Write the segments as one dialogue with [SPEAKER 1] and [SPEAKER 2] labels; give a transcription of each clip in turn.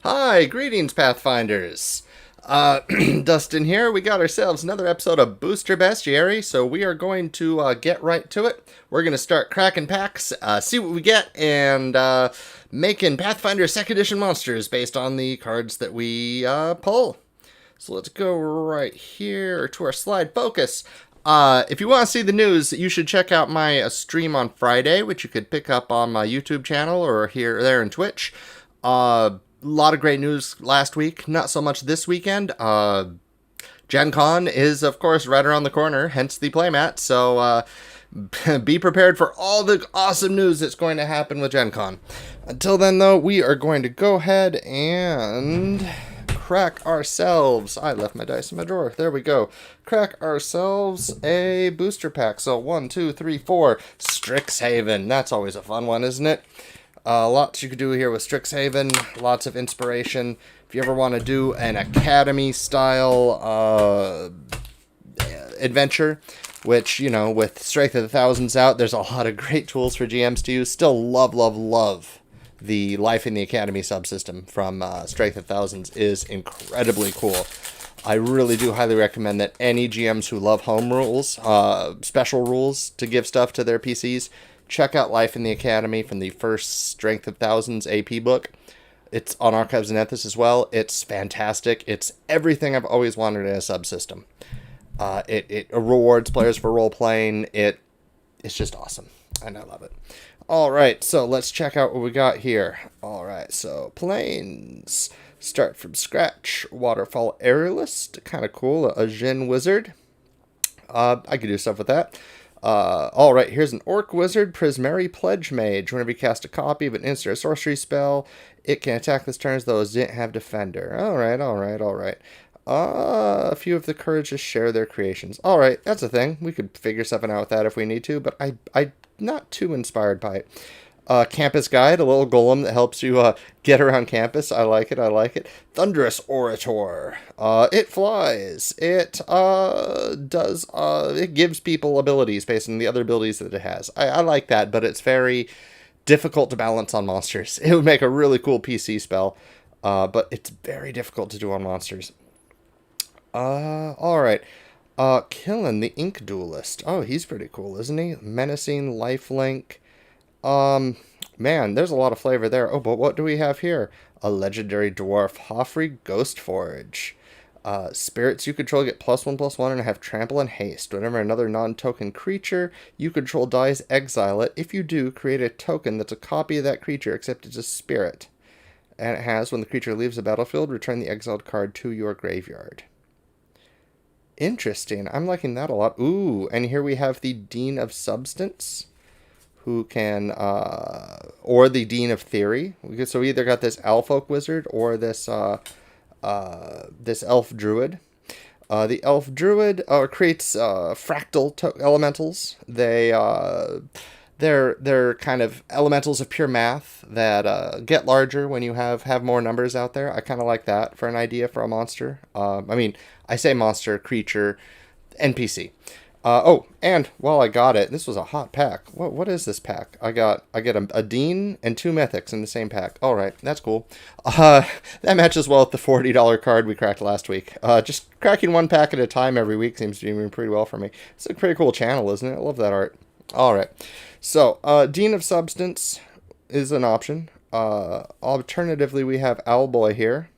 [SPEAKER 1] Hi, greetings, Pathfinders. Dustin here. We got ourselves another episode of Booster Bestiary, so we are going to get right to it. We're going to start cracking packs, see what we get, and making Pathfinder 2nd Edition monsters based on the cards that we pull. So let's go right here to our slide focus. If you want to see the news, you should check out my stream on Friday, which you could pick up on my YouTube channel or here or there in Twitch. A lot of great news last week, not so much this weekend. Gen Con is, of course, right around the corner, hence the playmat. So be prepared for all the awesome news that's going to happen with Gen Con. Until then, though, we are going to go ahead and crack ourselves. I left my dice in my drawer. There we go. Crack ourselves a booster pack. So 1, 2, 3, 4. Strixhaven. That's always a fun one, isn't it? Lots you could do here with Strixhaven. Lots of inspiration. If you ever want to do an Academy-style adventure, which, you know, with Strength of the Thousands out, there's a lot of great tools for GMs to use. Still love the Life in the Academy subsystem from Strength of Thousands is incredibly cool. I really do highly recommend that any GMs who love home rules, special rules to give stuff to their PCs, check out Life in the Academy from the first Strength of Thousands AP book. It's on Archives and Ethos as well. It's fantastic. It's everything I've always wanted in a subsystem. It rewards players for role-playing. It's just awesome, and I love it. All right, so let's check out what we got here. All right, so planes. Start from scratch. Waterfall Aerialist. Kind of cool. A Jin Wizard. I could do stuff with that. Alright, here's an Orc Wizard, Prismary Pledge Mage. Whenever you cast a copy of an instant or sorcery spell, it can attack this turn as though it didn't have Defender. Alright. A few of the Courage just share their creations. Alright, that's a thing. We could figure something out with that if we need to, but I'm not too inspired by it. Campus Guide, a little golem that helps you get around campus. I like it. Thunderous Orator. It flies. It it gives people abilities based on the other abilities that it has. I like that, but it's very difficult to balance on monsters. It would make a really cool PC spell, but it's very difficult to do on monsters. Alright. Killen, the Ink Duelist. Oh, he's pretty cool, isn't he? Menacing, lifelink. Man, there's a lot of flavor there. Oh, but what do we have here? A legendary dwarf, Hoffrey Ghostforge. Spirits you control get +1/+1 and have trample and haste. Whenever another non-token creature you control dies, exile it. If you do, create a token that's a copy of that creature, except it's a spirit. And it has, when the creature leaves the battlefield, return the exiled card to your graveyard. Interesting. I'm liking that a lot. Ooh, and here we have the Dean of Substance, who can, or the Dean of Theory. So we either got this Elf-Folk Wizard or this this Elf Druid. The Elf Druid creates fractal elementals. They're kind of elementals of pure math that get larger when you have more numbers out there. I kind of like that for an idea for a monster. I say monster, creature, NPC. And while I got it, this was a hot pack. What is this pack? I get a Dean and 2 Mythics in the same pack. All right, that's cool. That matches well with the $40 card we cracked last week. Just cracking one pack at a time every week seems to be doing pretty well for me. It's a pretty cool channel, isn't it? I love that art. All right, so Dean of Substance is an option. Alternatively, we have Owlboy here.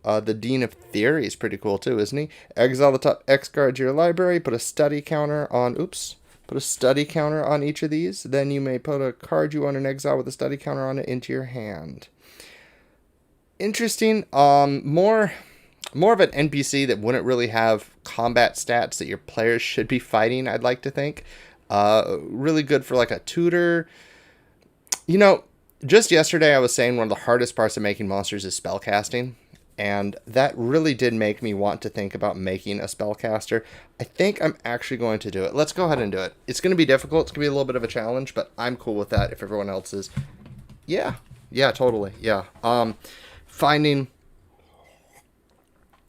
[SPEAKER 1] The Dean of Theory is pretty cool too, isn't he? Exile the top X card to your library, put a study counter on each of these. Then you may put a card you want in exile with a study counter on it into your hand. Interesting. More of an NPC that wouldn't really have combat stats that your players should be fighting, I'd like to think. Really good for like a tutor. You know, just yesterday I was saying one of the hardest parts of making monsters is spellcasting. And that really did make me want to think about making a spellcaster. I think I'm actually going to do it. Let's go ahead and do it. It's going to be difficult. It's going to be a little bit of a challenge, but I'm cool with that if everyone else is. Yeah, totally. Yeah. Finding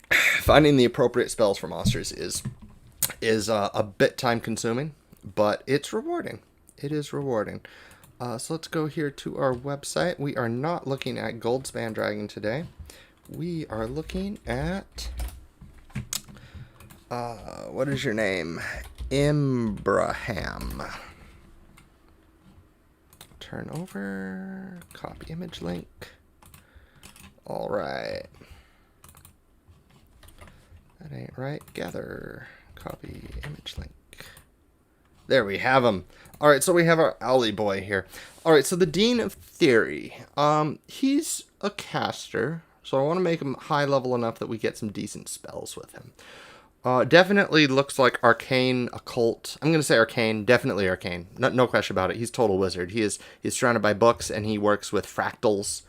[SPEAKER 1] the appropriate spells for monsters is a bit time consuming, but it's rewarding. It is rewarding. So let's go here to our website. We are not looking at Goldspan Dragon today. We are looking at... what is your name? Imbraham. Turn over. Copy image link. All right. That ain't right. Gather. Copy image link. There we have him. All right, so we have our Owly Boy here. All right, so the Dean of Theory. He's a caster, so I want to make him high level enough that we get some decent spells with him. Definitely looks like Arcane, Occult. I'm going to say Arcane. Definitely Arcane. No question about it. He's total wizard. He's surrounded by books, and he works with fractals.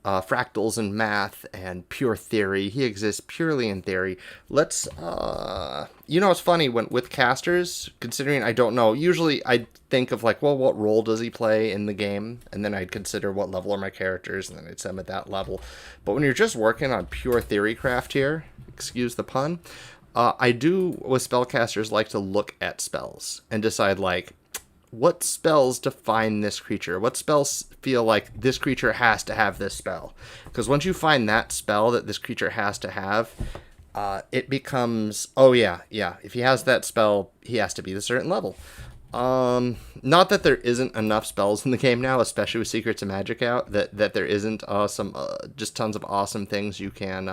[SPEAKER 1] Fractals and math and pure theory. He exists purely in theory. Let's, it's funny with casters, considering I don't know, usually I think of like, well, what role does he play in the game? And then I'd consider what level are my characters, and then I'd set them at that level. But when you're just working on pure theory craft here, excuse the pun, I do, with spellcasters, like to look at spells and decide, like, what spells define this creature? What spells feel like this creature has to have this spell? Because once you find that spell that this creature has to have, it becomes, oh yeah, if he has that spell, he has to be a certain level. Not that there isn't enough spells in the game now, especially with Secrets of Magic out, that there isn't some just tons of awesome things you could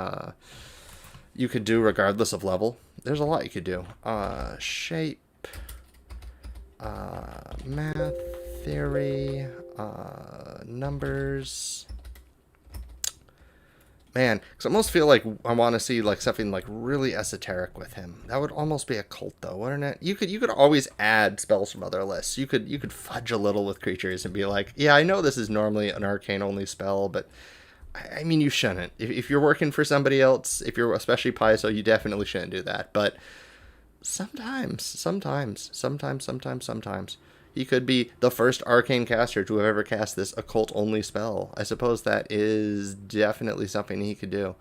[SPEAKER 1] do regardless of level. There's a lot you could do. Shape. Math, theory, numbers. Man, because I almost feel like I want to see like something like really esoteric with him. That would almost be a cult, though, wouldn't it? You could always add spells from other lists. You could fudge a little with creatures and be like, yeah, I know this is normally an arcane only spell, but I mean, you shouldn't. If you're working for somebody else, if you're especially Paizo, you definitely shouldn't do that. But sometimes. He could be the first arcane caster to have ever cast this occult-only spell. I suppose that is definitely something he could do.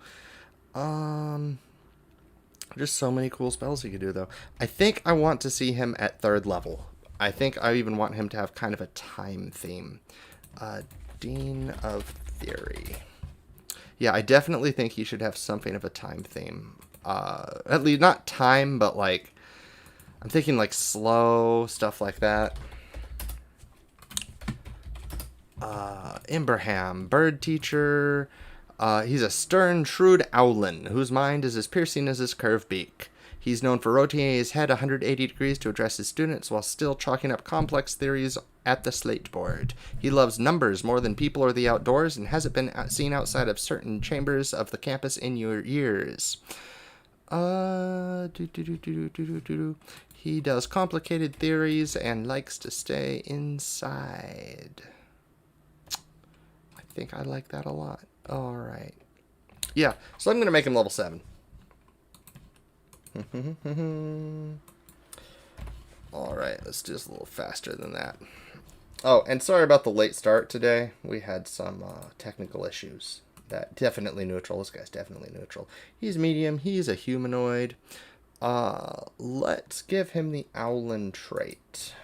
[SPEAKER 1] Just so many cool spells he could do, though. I think I want to see him at 3rd level. I think I even want him to have kind of a time theme. Dean of Theory. Yeah, I definitely think he should have something of a time theme. At least not time, but like I'm thinking like slow stuff like that. Imbraham, bird teacher. He's a stern, shrewd owlin whose mind is as piercing as his curved beak. He's known for rotating his head 180 degrees to address his students while still chalking up complex theories at the slate board. He loves numbers more than people or the outdoors and hasn't been seen outside of certain chambers of the campus in your years. He does complicated theories and likes to stay inside. I think I like that a lot. All right. Yeah, so I'm going to make him level 7. All right, let's do this a little faster than that. Oh, and sorry about the late start today. We had some technical issues. That definitely neutral. This guy's definitely neutral. He's medium. He's a humanoid. Let's give him the Owlin trait.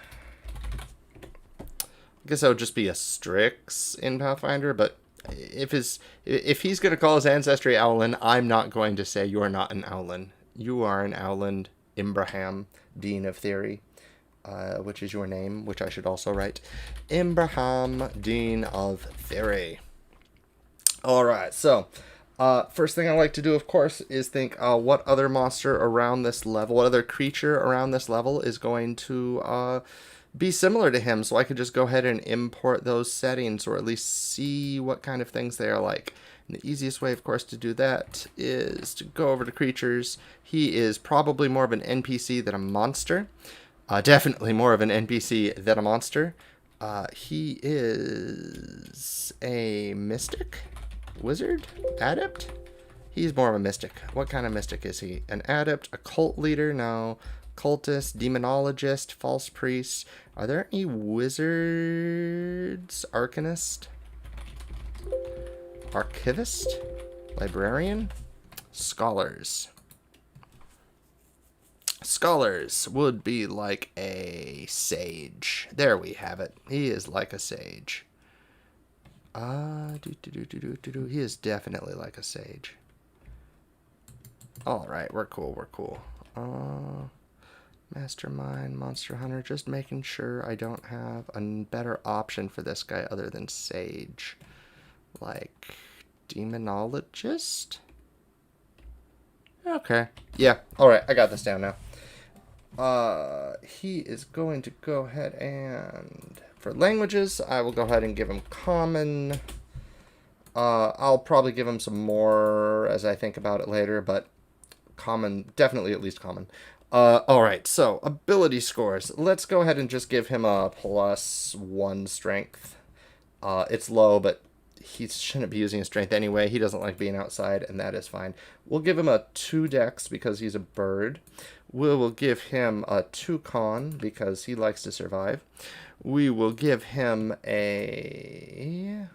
[SPEAKER 1] I guess that would just be a Strix in Pathfinder, but if he's going to call his ancestry Owlin, I'm not going to say you're not an Owlin. You are an Owlin, Imbraham, Dean of Theory, which is your name, which I should also write. Imbraham, Dean of Theory. All right, so first thing I like to do, of course, is think what other monster around this level, what other creature around this level is going to be similar to him, so I could just go ahead and import those settings, or at least see what kind of things they are like. And the easiest way, of course, to do that is to go over to creatures. He is probably more of an NPC than a monster. Definitely more of an NPC than a monster. He is a mystic? Wizard? Adept? He's more of a mystic. What kind of mystic is he? An adept? A cult leader? No. Cultist? Demonologist? False priest? Are there any wizards? Arcanist? Archivist? Librarian? Scholars. Scholars would be like a sage. There we have it. He is like a sage. He is definitely like a sage. Alright, we're cool, we're cool. Mastermind, Monster Hunter, just making sure I don't have a better option for this guy other than Sage. Like, Demonologist? Okay. Yeah, alright, I got this down now. He is going to go ahead and... For languages, I will go ahead and give him Common. I'll probably give him some more as I think about it later, but Common, definitely at least Common. Alright, so ability scores. Let's go ahead and just give him a +1 strength. It's low, but he shouldn't be using his strength anyway. He doesn't like being outside, and that is fine. We'll give him a 2 dex because he's a bird. We will give him a 2 con because he likes to survive. We will give him a...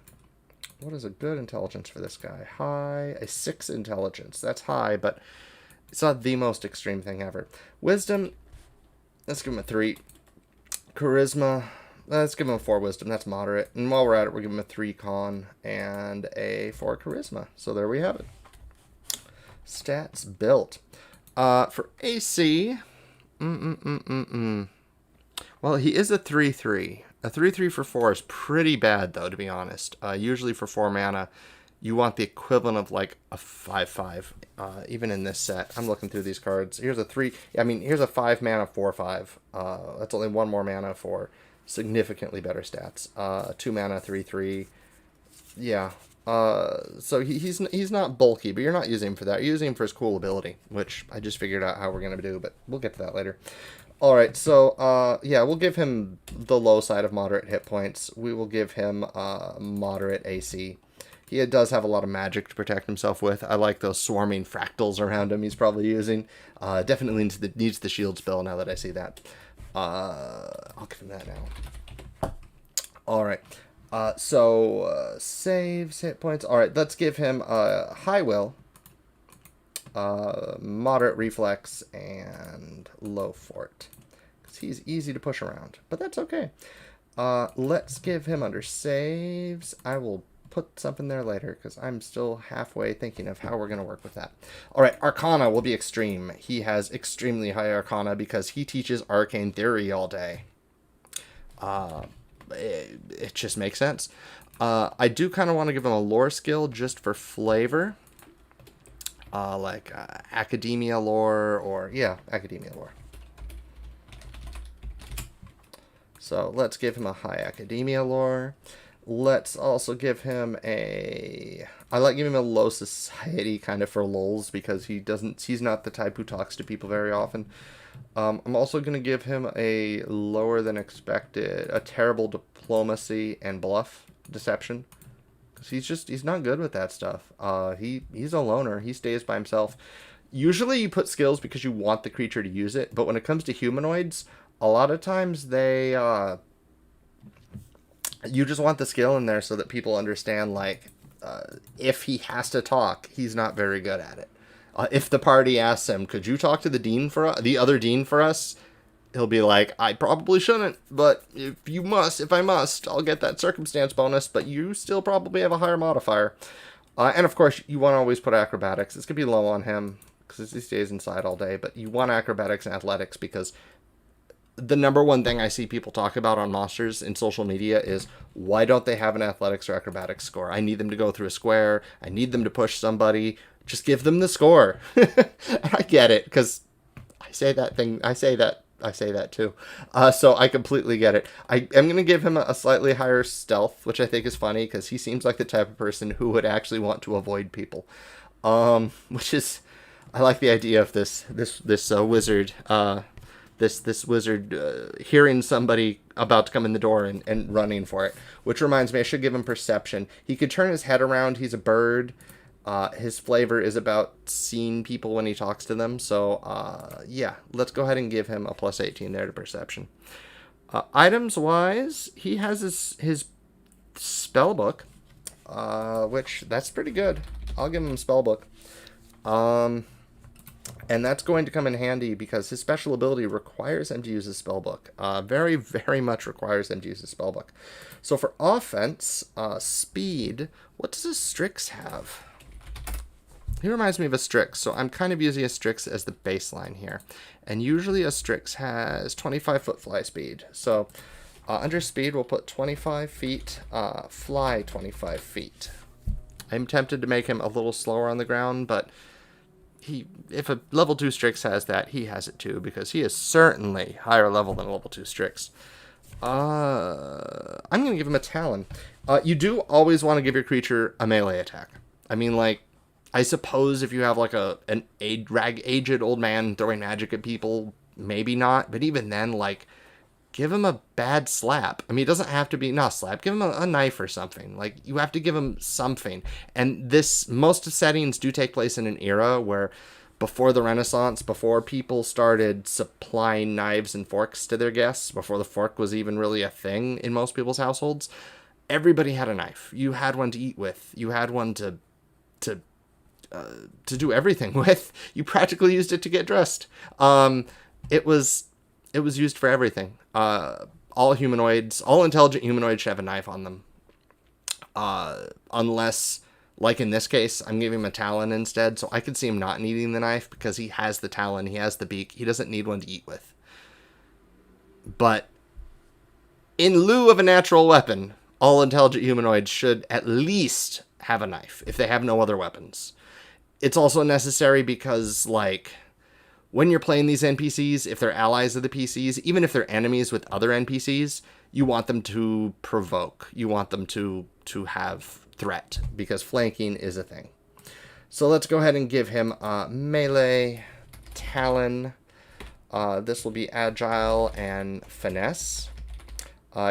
[SPEAKER 1] What is a good intelligence for this guy? High, a 6 intelligence. That's high, but it's not the most extreme thing ever. Wisdom, let's give him a 3. Charisma, let's give him a 4 wisdom. That's moderate. And while we're at it, we'll give him a 3 con and a 4 charisma. So there we have it. Stats built. For AC, well, he is a 3/3. A 3/3 for 4 is pretty bad, though, to be honest. Usually for 4 mana, you want the equivalent of like a 5/5. Even in this set, I'm looking through these cards. Here's a 3. I mean, here's a 5 mana 4/5. That's only 1 more mana for significantly better stats. 2 mana 3/3. Yeah. So he's not bulky, but you're not using him for that. You're using him for his cool ability, which I just figured out how we're gonna do, but we'll get to that later. All right, so yeah, we'll give him the low side of moderate hit points. We will give him moderate AC. He does have a lot of magic to protect himself with. I like those swarming fractals around him he's probably using. Definitely needs the shield spell now that I see that. I'll give him that now. All right. Saves, hit points. All right, let's give him high will, moderate reflex, and low fort. Because he's easy to push around, but that's okay. Let's give him under saves. I will put something there later because I'm still halfway thinking of how we're going to work with that. All right, Arcana will be extreme. He has extremely high Arcana because he teaches arcane theory all day. It just makes sense. I do kind of want to give him a lore skill just for flavor. Like academia lore or, yeah, academia lore. So let's give him a high academia lore. Let's also give him a... I like giving him a low society kind of for lulz because he's not the type who talks to people very often. I'm also going to give him a lower than expected, a terrible diplomacy and bluff deception. Because he's not good with that stuff. He's a loner. He stays by himself. Usually you put skills because you want the creature to use it. But when it comes to humanoids, a lot of times they... you just want the skill in there so that people understand, like, if he has to talk, he's not very good at it. If the party asks him, could you talk to the dean for the other dean for us? He'll be like, I probably shouldn't, but if I must, I'll get that circumstance bonus, but you still probably have a higher modifier. And of course, you want to always put acrobatics. It's going to be low on him because he stays inside all day, but you want acrobatics and athletics because the number one thing I see people talk about on monsters in social media is why don't they have an athletics or acrobatics score? I need them to go through a square. I need them to push somebody. Just give them the score. I get it because I say that too. So I completely get it. I am going to give him a slightly higher stealth, which I think is funny because he seems like the type of person who would actually want to avoid people. Which is, I like the idea of this wizard, this wizard hearing somebody about to come in the door and running for it. Which reminds me, I should give him perception. He could turn his head around. He's a bird. His flavor is about seeing people when he talks to them. So, yeah, let's go ahead and give him a +18 there to perception. Items-wise, he has his spell book, which that's pretty good. I'll give him a spell book. And that's going to come in handy because his special ability requires him to use his spellbook. Very, very much requires him to use his spellbook. So for offense, speed, what does a Strix have? He reminds me of a Strix, so I'm kind of using a Strix as the baseline here. And usually a Strix has 25 foot fly speed. So under speed, we'll put 25 feet, fly 25 feet. I'm tempted to make him a little slower on the ground, but if a level 2 Strix has that, he has it too, because he is certainly higher level than a level 2 Strix. I'm going to give him a Talon. You do always want to give your creature a melee attack. I mean, like, I suppose if you have like an aged old man throwing magic at people, maybe not. But even then, like, give him a bad slap. I mean, it doesn't have to be, not a slap. Give him a knife or something. Like, you have to give him something. And most settings do take place in an era where before the Renaissance, before people started supplying knives and forks to their guests, before the fork was even really a thing in most people's households, everybody had a knife. You had one to eat with. You had one to do everything with. You practically used it to get dressed. It was used for everything. All intelligent humanoids should have a knife on them. Unless, like in this case, I'm giving him a talon instead, so I could see him not needing the knife because he has the talon, he has the beak, he doesn't need one to eat with. But in lieu of a natural weapon, all intelligent humanoids should at least have a knife if they have no other weapons. It's also necessary because, like, when you're playing these NPCs, if they're allies of the PCs, even if they're enemies with other NPCs, you want them to provoke. You want them to have threat, because flanking is a thing. So let's go ahead and give him melee, talon. This will be agile and finesse.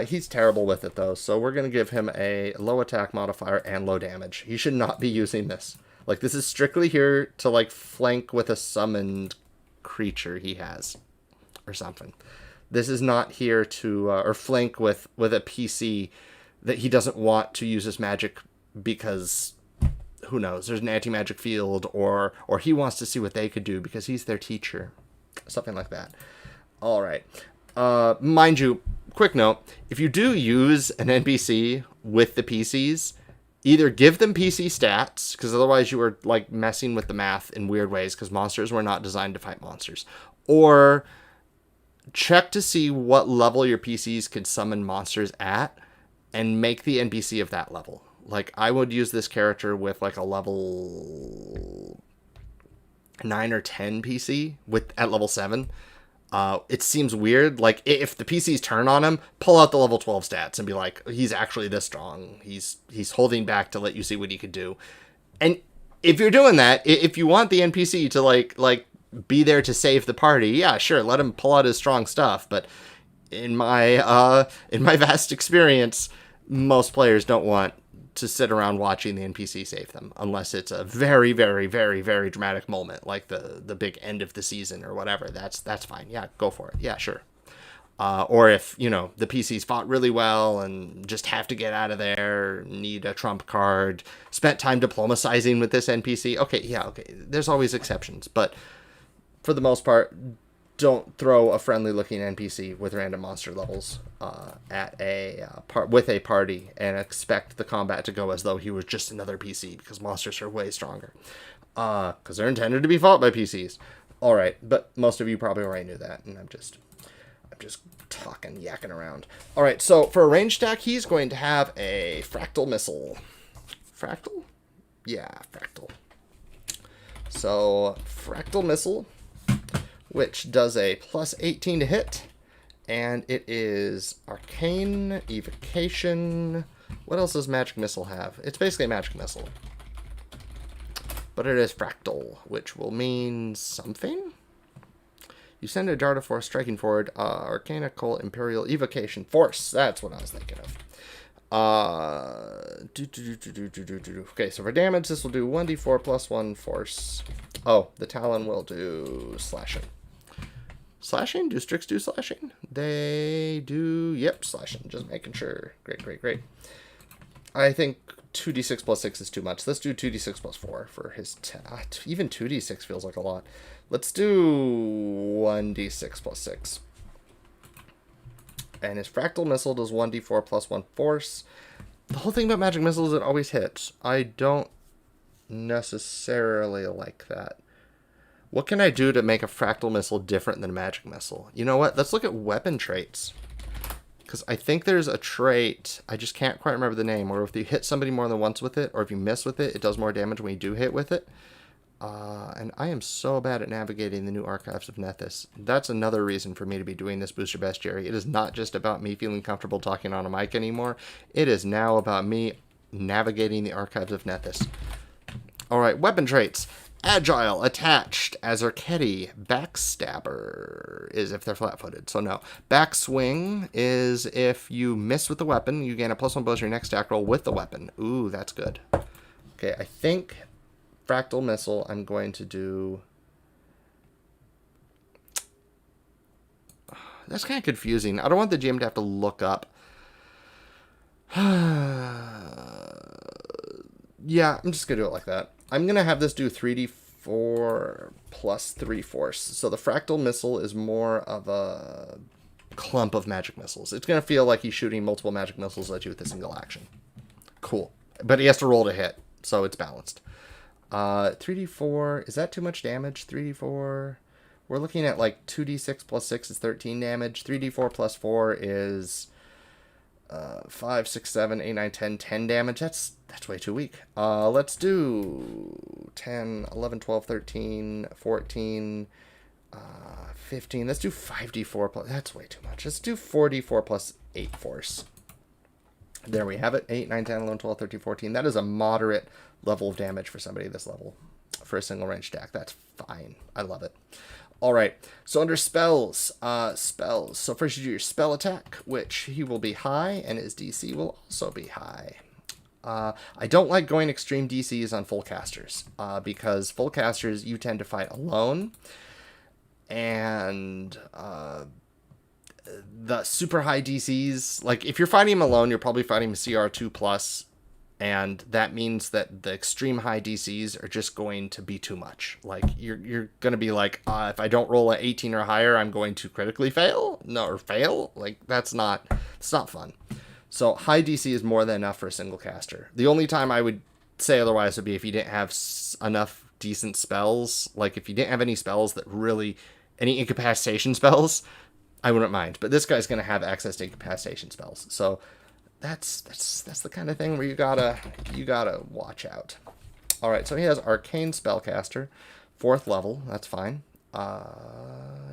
[SPEAKER 1] He's terrible with it, though, so we're going to give him a low attack modifier and low damage. He should not be using this. Like, this is strictly here to, like, flank with a summoned creature he has or something. This is not here to or flank with a PC that he doesn't want to use his magic because, who knows, there's an anti-magic field, or he wants to see what they could do because he's their teacher, something like that. All right. Mind you, quick note, if you do use an NPC with the PCs, either give them PC stats, because otherwise you are, like, messing with the math in weird ways, because monsters were not designed to fight monsters. Or check to see what level your PCs could summon monsters at, and make the NPC of that level. Like, I would use this character with, like, a level 9 or 10 PC at level 7. It seems weird. Like, if the PCs turn on him, pull out the level 12 stats and be like, he's actually this strong. He's holding back to let you see what he could do. And if you're doing that, if you want the NPC to like be there to save the party, yeah, sure, let him pull out his strong stuff. But in my vast experience, most players don't want to sit around watching the NPC save them, unless it's a very, very, very, very dramatic moment, like the big end of the season or whatever. That's fine. Yeah, go for it. Yeah, sure. Or if, the PCs fought really well and just have to get out of there, need a trump card, spent time diplomatizing with this NPC. Okay. There's always exceptions, but for the most part, don't throw a friendly-looking NPC with random monster levels with a party and expect the combat to go as though he was just another PC, because monsters are way stronger. Because they're intended to be fought by PCs. All right, but most of you probably already knew that, and I'm just yakking around. All right, so for a range stack, he's going to have a fractal missile. Fractal? Yeah, fractal. So fractal missile, which does a plus 18 to hit, and it is arcane, evocation. What else does magic missile have? It's basically a magic missile, but it is fractal, which will mean something. You send a dart of force striking forward, arcanical, imperial, evocation, force. That's what I was thinking of. Okay, so for damage, this will do 1d4 plus 1 force. Oh, the talon will do slashing. Slashing? Do Strix do slashing? They do, yep, slashing. Just making sure. Great. I think 2d6 plus 6 is too much. Let's do 2d6 plus 4 for his... even 2d6 feels like a lot. Let's do 1d6 plus 6. And his fractal missile does 1d4 plus 1 force. The whole thing about magic missiles is it always hits. I don't necessarily like that. What can I do to make a fractal missile different than a magic missile? You know what? Let's look at weapon traits. Because I think there's a trait, I just can't quite remember the name, where if you hit somebody more than once with it, or if you miss with it, it does more damage when you do hit with it. And I am so bad at navigating the new archives of Nethys. That's another reason for me to be doing this booster bestiary. It is not just about me feeling comfortable talking on a mic anymore. It is now about me navigating the archives of Nethys. Alright, weapon traits. Agile, attached, Azarketti. Backstabber is if they're flat-footed, so no. Backswing is if you miss with the weapon, you gain a +1 bonus your next attack roll with the weapon. Ooh, that's good. Okay, I think fractal missile I'm going to do... That's kind of confusing. I don't want the GM to have to look up. Yeah, I'm just going to do it like that. I'm going to have this do 3d4 plus 3 force. So the fractal missile is more of a clump of magic missiles. It's going to feel like he's shooting multiple magic missiles at you with a single action. Cool. But he has to roll to hit, so it's balanced. 3d4, is that too much damage? 3d4, we're looking at like 2d6 plus 6 is 13 damage. 3d4 plus 4 is 5, 6, 7, 8, 9, 10, 10 damage. That's way too weak. Let's do 10, 11, 12, 13, 14, 15. Let's do 5d4 plus... That's way too much. Let's do 4d4 plus 8 force. There we have it. 8, 9, 10, 11, 12, 13, 14. That is a moderate level of damage for somebody this level. For a single range attack. That's fine. I love it. Alright, so under spells, so first you do your spell attack, which he will be high, and his DC will also be high. I don't like going extreme DCs on full casters, because full casters you tend to fight alone, and the super high DCs, like if you're fighting him alone, you're probably fighting CR2+, and that means that the extreme high DCs are just going to be too much. Like, you're going to be like, if I don't roll an 18 or higher, I'm going to critically fail? No, or fail? Like, it's not fun. So, high DC is more than enough for a single caster. The only time I would say otherwise would be if you didn't have enough decent spells. Like, if you didn't have any spells that really... Any incapacitation spells, I wouldn't mind. But this guy's going to have access to incapacitation spells. So... That's the kind of thing where you gotta watch out. All right, so he has Arcane Spellcaster, 4th level. That's fine.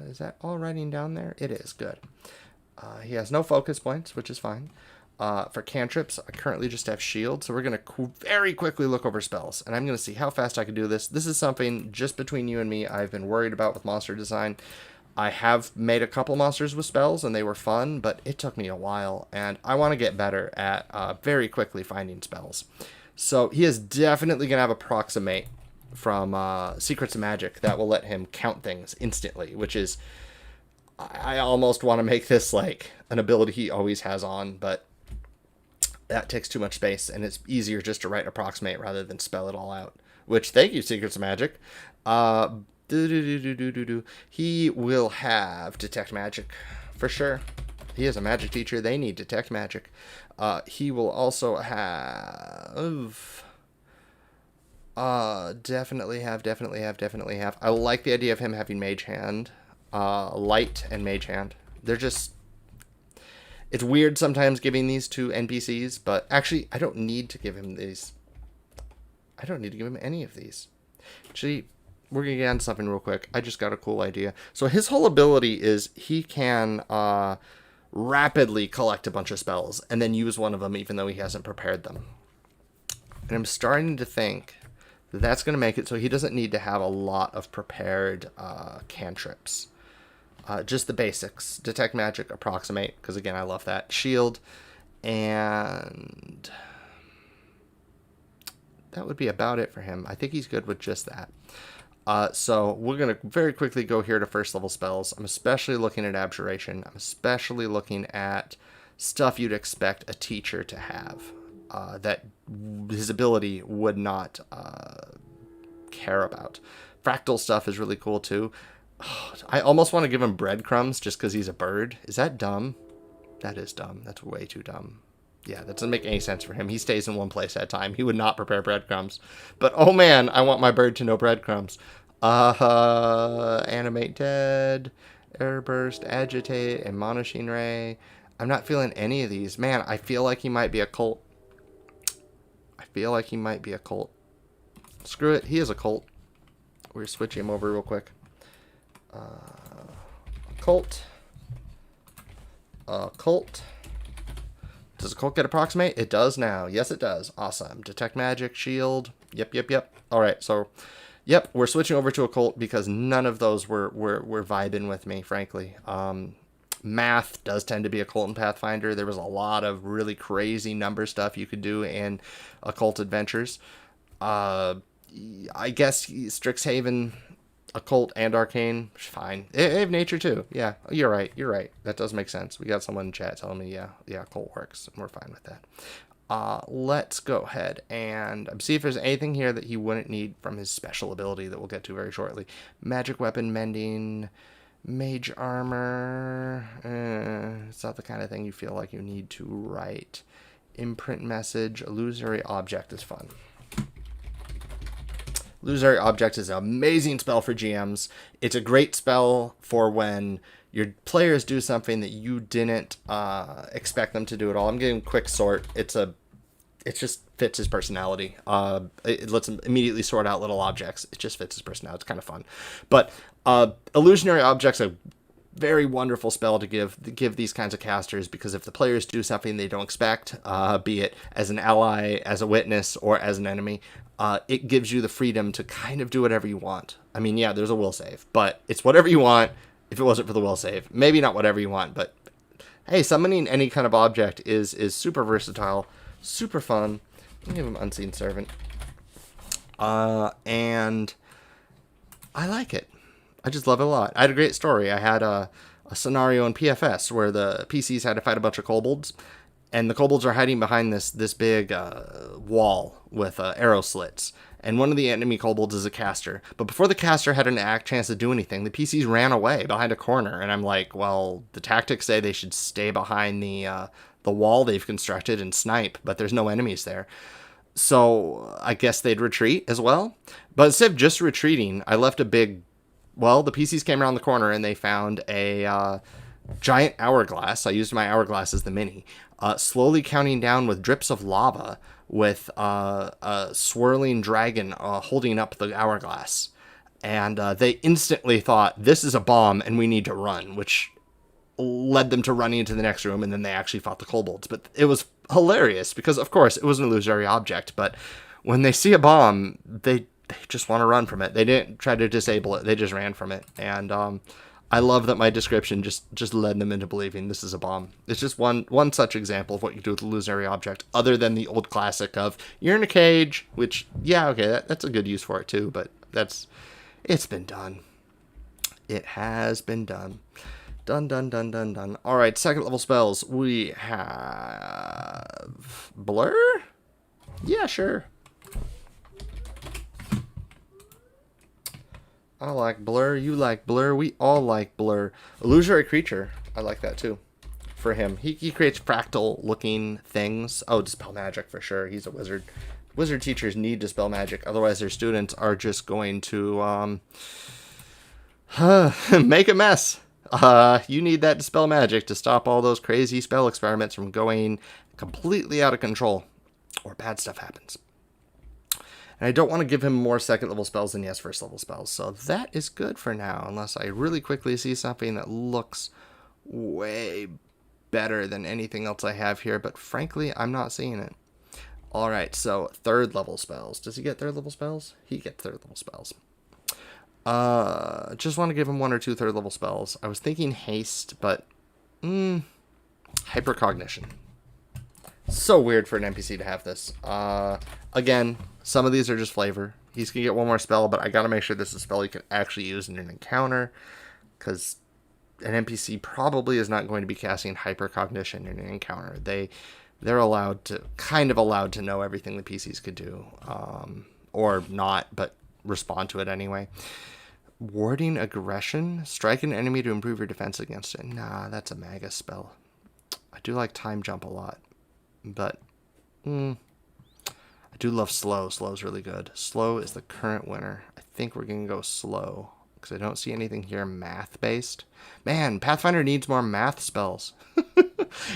[SPEAKER 1] Is that all writing down there? It is. Good. He has no focus points, which is fine. For cantrips, I currently just have Shield, so we're going to very quickly look over spells, and I'm going to see how fast I can do this. This is something, just between you and me, I've been worried about with monster design. I have made a couple monsters with spells, and they were fun, but it took me a while, and I want to get better at very quickly finding spells. So he is definitely going to have Approximate from Secrets of Magic that will let him count things instantly, which is... I almost want to make this like an ability he always has on, but that takes too much space, and it's easier just to write Approximate rather than spell it all out. Which, thank you, Secrets of Magic. He will have Detect Magic, for sure. He is a magic teacher. They need Detect Magic. He will also have... definitely have. I like the idea of him having Mage Hand. Light and Mage Hand. They're just... It's weird sometimes giving these to NPCs, but actually, I don't need to give him these. I don't need to give him any of these. Actually... We're going to get on something real quick. I just got a cool idea. So his whole ability is he can rapidly collect a bunch of spells and then use one of them even though he hasn't prepared them. And I'm starting to think that that's going to make it so he doesn't need to have a lot of prepared cantrips. Just the basics. Detect Magic, Approximate, because again, I love that. Shield, and that would be about it for him. I think he's good with just that. So we're going to very quickly go here to first level spells. I'm especially looking at Abjuration. I'm especially looking at stuff you'd expect a teacher to have. that his ability would not care about. Fractal stuff is really cool too. I almost want to give him breadcrumbs just because he's a bird. Is that dumb? That is dumb. That's way too dumb. Yeah, that doesn't make any sense for him. He stays in one place at a time. He would not prepare breadcrumbs. But oh man, I want my bird to know breadcrumbs. Animate dead, airburst, agitate, admonishing ray. I'm not feeling any of these. Man, I feel like he might be a cult. I feel like he might be a cult. Screw it, he is a cult. We're switching him over real quick. Cult. Cult. Does a cult get approximate? It does now. Yes, it does. Awesome. Detect magic, shield. Yep. All right, so, yep, we're switching over to a cult because none of those were vibing with me, frankly. Math does tend to be a cult in Pathfinder. There was a lot of really crazy number stuff you could do in occult adventures. I guess Strixhaven, occult and arcane, fine. They have nature too. Yeah, you're right. That does make sense. We got someone in chat telling me, yeah, occult works, and we're fine with that. Let's go ahead and see if there's anything here that he wouldn't need from his special ability that we'll get to very shortly. Magic weapon mending, mage armor. It's not the kind of thing you feel like you need to write. Imprint message, illusory object is fun. Illusory Object is an amazing spell for GMs. It's a great spell for when your players do something that you didn't expect them to do at all. I'm getting quick sort. It just fits his personality. It lets him immediately sort out little objects. It just fits his personality. It's kind of fun. But Illusionary Object's a very wonderful spell to give these kinds of casters, because if the players do something they don't expect, be it as an ally, as a witness, or as an enemy, it gives you the freedom to kind of do whatever you want. I mean, yeah, there's a will save, but it's whatever you want. If it wasn't for the will save, maybe not whatever you want, but hey, summoning any kind of object is super versatile, super fun. I'll give him Unseen Servant, and I like it. I just love it a lot. I had a great story. I had a scenario in PFS where the PCs had to fight a bunch of kobolds, and the kobolds are hiding behind this big wall with arrow slits. And one of the enemy kobolds is a caster. But before the caster had an chance to do anything, the PCs ran away behind a corner. And I'm like, well, the tactics say they should stay behind the wall they've constructed and snipe, but there's no enemies there. So I guess they'd retreat as well. But instead of just retreating, I left a big... Well, the PCs came around the corner and they found a giant hourglass. I used my hourglass as the mini. Slowly counting down with drips of lava, with a swirling dragon holding up the hourglass. And they instantly thought, this is a bomb and we need to run, which led them to running into the next room, and then they actually fought the kobolds. But it was hilarious because, of course, it was an illusory object, but when they see a bomb, they just want to run from it. They didn't try to disable it. They just ran from it. And I love that my description just led them into believing this is a bomb. It's just one such example of what you do with an illusory object, other than the old classic of, you're in a cage, which, yeah, okay, that's a good use for it too, but it's been done. It has been done. Done. All right, second level spells. We have Blur? Yeah, sure. I like Blur. You like Blur. We all like Blur. Illusory Creature. I like that too. For him, he creates fractal-looking things. Oh, dispel magic for sure. He's a wizard. Wizard teachers need dispel magic, otherwise their students are just going to make a mess. You need that dispel magic to stop all those crazy spell experiments from going completely out of control, or bad stuff happens. And I don't want to give him more second level spells than he has first level spells, so that is good for now, unless I really quickly see something that looks way better than anything else I have here, but frankly, I'm not seeing it. Alright, so third level spells. Does he get third level spells? He gets third level spells. Just want to give him one or two third level spells. I was thinking haste, but hypercognition. So weird for an NPC to have this. Again, some of these are just flavor. He's gonna get one more spell, but I gotta make sure this is a spell he can actually use in an encounter, because an NPC probably is not going to be casting hypercognition in an encounter. they're kind of allowed to know everything the PCs could do, or not, but respond to it anyway. Warding aggression, strike an enemy to improve your defense against it. Nah, that's a Magus spell. I do like time jump a lot, but I do love slow. Slow's really good. Slow is the current winner. I think we're gonna go slow because I don't see anything here math based. Man, Pathfinder needs more math spells.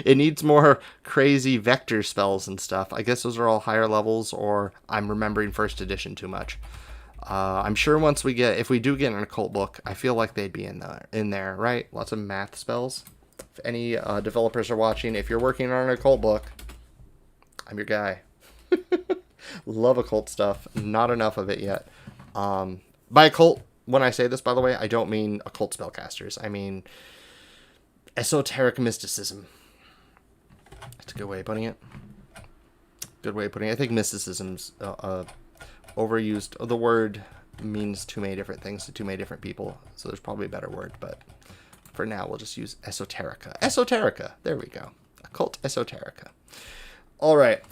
[SPEAKER 1] It needs more crazy vector spells and stuff. I guess those are all higher levels, or I'm remembering first edition too much. I'm sure if we do get an occult book, I feel like they'd be in there, right? Lots of math spells. If any developers are watching, if you're working on an occult book, I'm your guy. Love occult stuff. Not enough of it yet. By occult, when I say this, by the way, I don't mean occult spellcasters. I mean esoteric mysticism. That's a good way of putting it. Good way of putting it. I think mysticism's overused. The word means too many different things to too many different people, so there's probably a better word, but for now we'll just use esoterica. Esoterica. There we go. Occult esoterica. All right.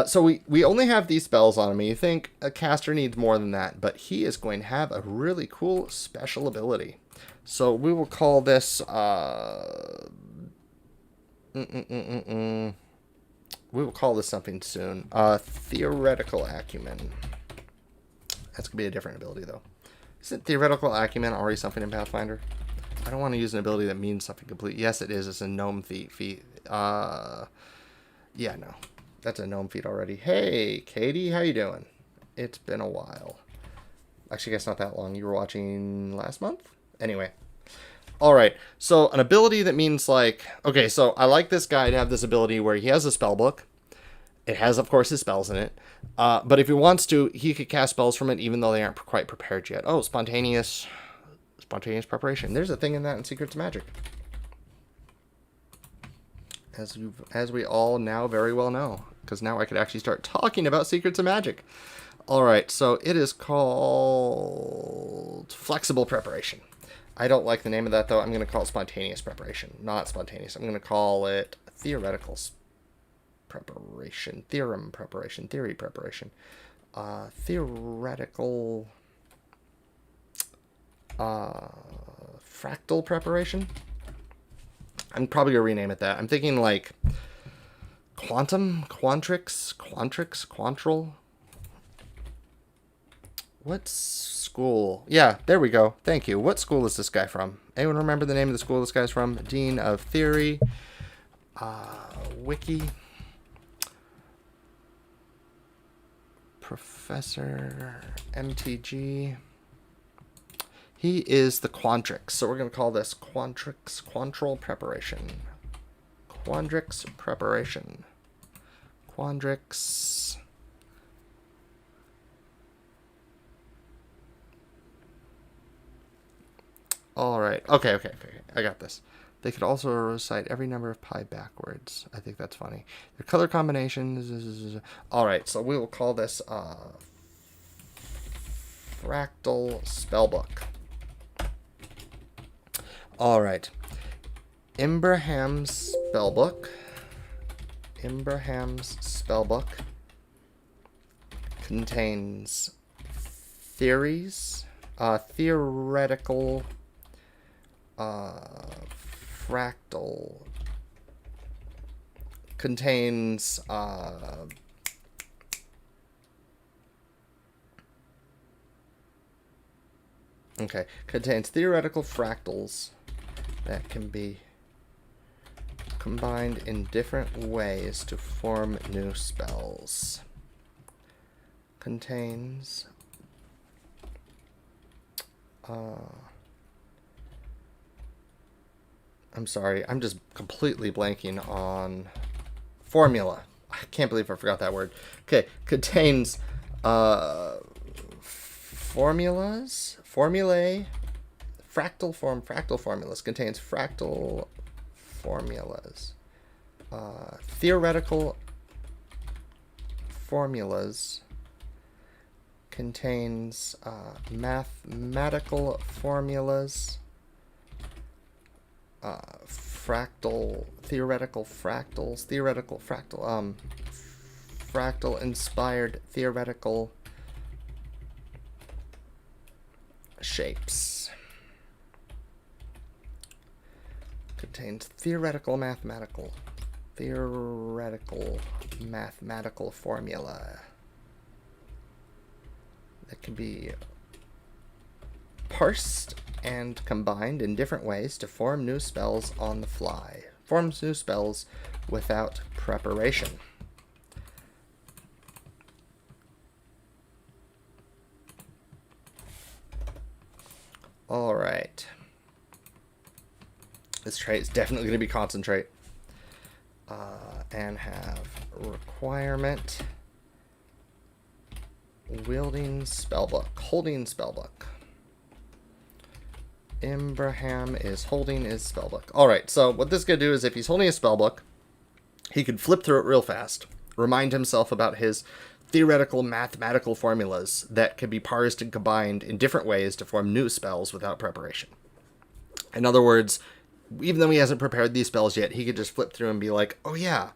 [SPEAKER 1] So we only have these spells on him. You think a caster needs more than that, but he is going to have a really cool special ability. So we will call this we will call this something soon. Theoretical acumen. That's gonna be a different ability though. Isn't theoretical acumen already something in Pathfinder? I don't want to use an ability that means something complete. Yes, it is. It's a gnome feat. Yeah, no. That's a gnome feat already. Hey, Katie, how you doing? It's been a while. Actually, I guess not that long. You were watching last month? Anyway. All right. So an ability that means like... Okay, so I like this guy to have this ability where he has a spell book. It has, of course, his spells in it. But if he wants to, he could cast spells from it even though they aren't quite prepared yet. Oh, spontaneous preparation. There's a thing in that in Secrets of Magic. As we all now very well know. Because now I could actually start talking about Secrets of Magic. Alright, so it is called Flexible Preparation. I don't like the name of that, though. I'm going to call it Spontaneous Preparation. Not Spontaneous. I'm going to call it Theoretical Preparation. Theorem Preparation. Theory Preparation. Theoretical... Fractal Preparation? I'm probably going to rename it that. I'm thinking like... Quantril? What school? Yeah, there we go. Thank you. What school is this guy from? Anyone remember the name of the school this guy's from? Dean of Theory. Wiki. Professor MTG. He is the Quantrix. So we're going to call this Quantril Preparation. Quandrix Preparation. Quandrix. Alright. Okay. I got this. They could also recite every number of pi backwards. I think that's funny. Their color combinations. Alright, so we will call this Fractal Spellbook. Alright. Imbraham's Spellbook contains theories, theoretical, fractal, contains contains theoretical fractals that can be combined in different ways to form new spells. Contains I'm sorry, I'm just completely blanking on formula. I can't believe I forgot that word. Okay, contains formulae, fractal formulas, contains fractal formulas, theoretical formulas, contains mathematical formulas, fractal inspired theoretical shapes. Contains theoretical mathematical formula that can be parsed and combined in different ways to form new spells on the fly. Forms new spells without preparation. Alright. This trait is definitely going to be concentrate. And have requirement wielding spellbook, holding spellbook. Ibrahim is holding his spellbook. Alright, so what this is going to do is if he's holding his spellbook, he can flip through it real fast, remind himself about his theoretical mathematical formulas that can be parsed and combined in different ways to form new spells without preparation. In other words, even though he hasn't prepared these spells yet, he could just flip through and be like, oh yeah,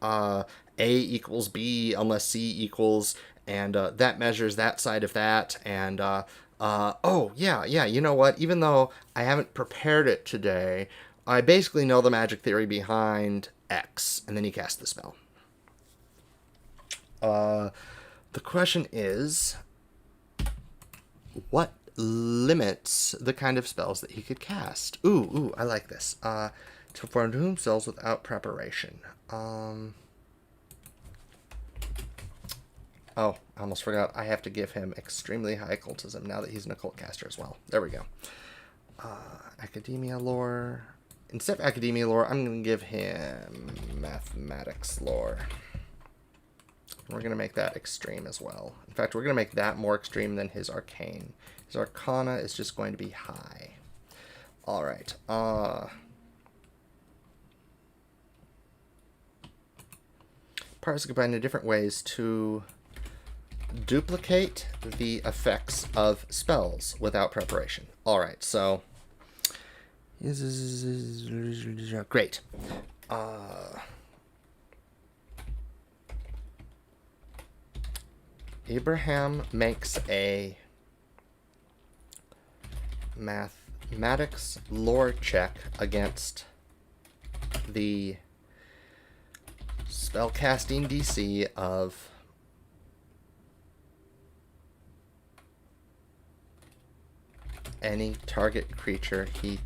[SPEAKER 1] A equals B unless C equals, and that measures that side of that, and oh yeah, you know what, even though I haven't prepared it today, I basically know the magic theory behind X, and then he casts the spell. The question is, what limits the kind of spells that he could cast? Ooh, I like this. To perform doom spells without preparation. Oh, I almost forgot. I have to give him extremely high occultism now that he's an occult caster as well. There we go. Academia lore. Instead of academia lore, I'm going to give him mathematics lore. We're going to make that extreme as well. In fact, we're going to make that more extreme than his arcane. His arcana is just going to be high. All right. Parts are combined in different ways to duplicate the effects of spells without preparation. All right, so great. Abraham makes a mathematics lore check against the spellcasting DC of any target creature he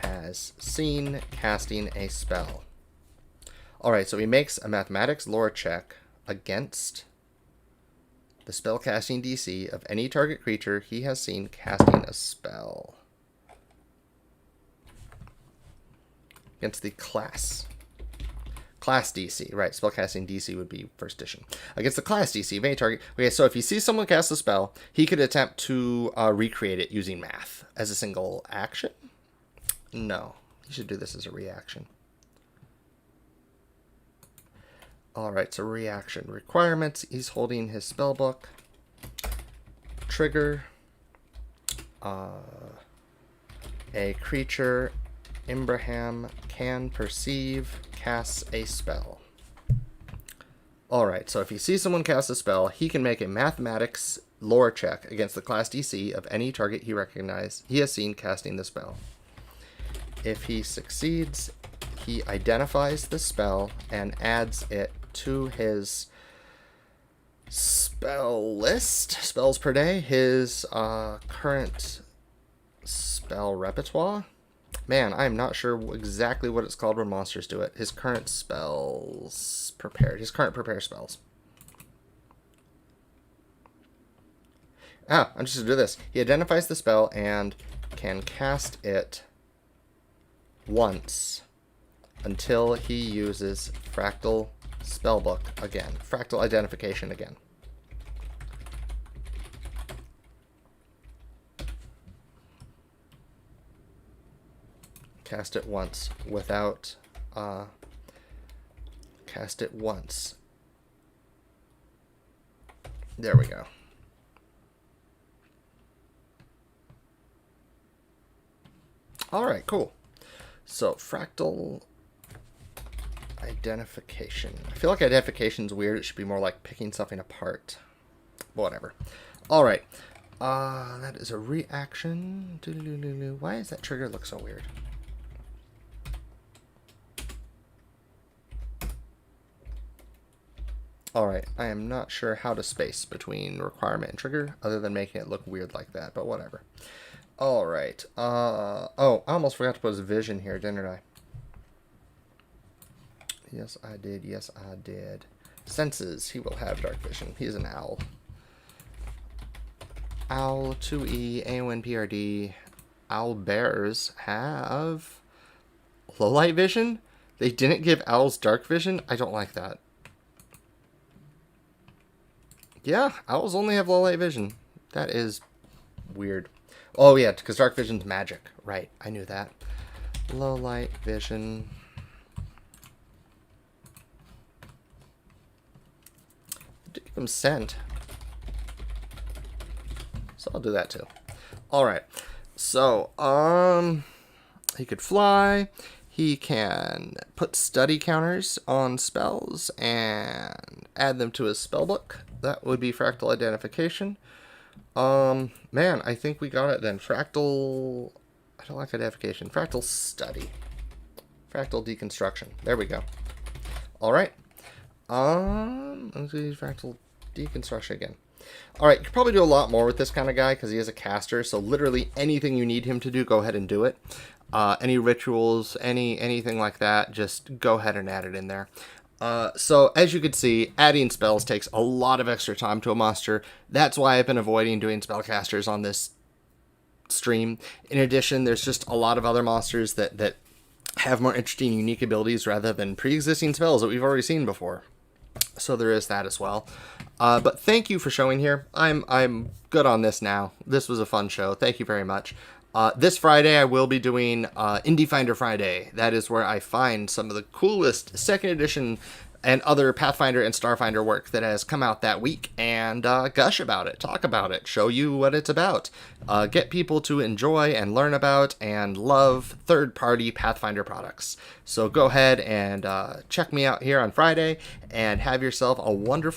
[SPEAKER 1] has seen casting a spell. Alright, so he makes a mathematics lore check against the spellcasting DC of any target creature he has seen casting a spell. Against the class DC, right? Spellcasting DC would be first edition. Against the class DC of any target. Okay, so if he sees someone cast a spell, he could attempt to recreate it using math as a single action. No, he should do this as a reaction. Alright, so reaction requirements. He's holding his spellbook. Trigger. A creature Ibrahim can perceive casts a spell. Alright, so if he sees someone cast a spell, he can make a mathematics lore check against the class DC of any target he has seen casting the spell. If he succeeds, he identifies the spell and adds it to his spell list, spells per day, his current spell repertoire. Man, I'm not sure exactly what it's called when monsters do it. His current spells prepared. His current prepare spells. I'm just going to do this. He identifies the spell and can cast it once until he uses fractal spellbook again. Fractal identification again. Cast it once without cast it once. There we go. All right, cool. So, fractal identification. I feel like identification's weird. It should be more like picking something apart. Whatever. All right. That is a reaction. Why does that trigger look so weird? All right. I am not sure how to space between requirement and trigger other than making it look weird like that, but whatever. All right. Oh, I almost forgot to put his vision here, didn't I? Yes, I did. Yes, I did. Senses. He will have dark vision. He is an owl. Owl, 2E, AON, PRD. Owl bears have low light vision? They didn't give owls dark vision? I don't like that. Yeah, owls only have low light vision. That is weird. Oh, yeah, because dark vision's magic. Right, I knew that. Low light vision. Did give him scent. So I'll do that too. All right. So, he could fly. He can put study counters on spells and add them to his spellbook. That would be fractal identification. Man, I think we got it then. Fractal, I don't like identification. Fractal study. Fractal deconstruction. There we go. All right. Let's use fractal deconstruction again. All right, you could probably do a lot more with this kind of guy because he is a caster. So literally anything you need him to do, go ahead and do it. Any rituals, anything like that, just go ahead and add it in there. So as you can see, adding spells takes a lot of extra time to a monster. That's why I've been avoiding doing spellcasters on this stream. In addition, there's just a lot of other monsters that have more interesting, unique abilities rather than pre-existing spells that we've already seen before. So there is that as well. But thank you for showing here. I'm good on this now. This was a fun show. Thank you very much. This Friday, I will be doing Indie Finder Friday. That is where I find some of the coolest 2nd edition and other Pathfinder and Starfinder work that has come out that week, and gush about it, talk about it, show you what it's about, get people to enjoy and learn about and love third-party Pathfinder products. So go ahead and check me out here on Friday, and have yourself a wonderful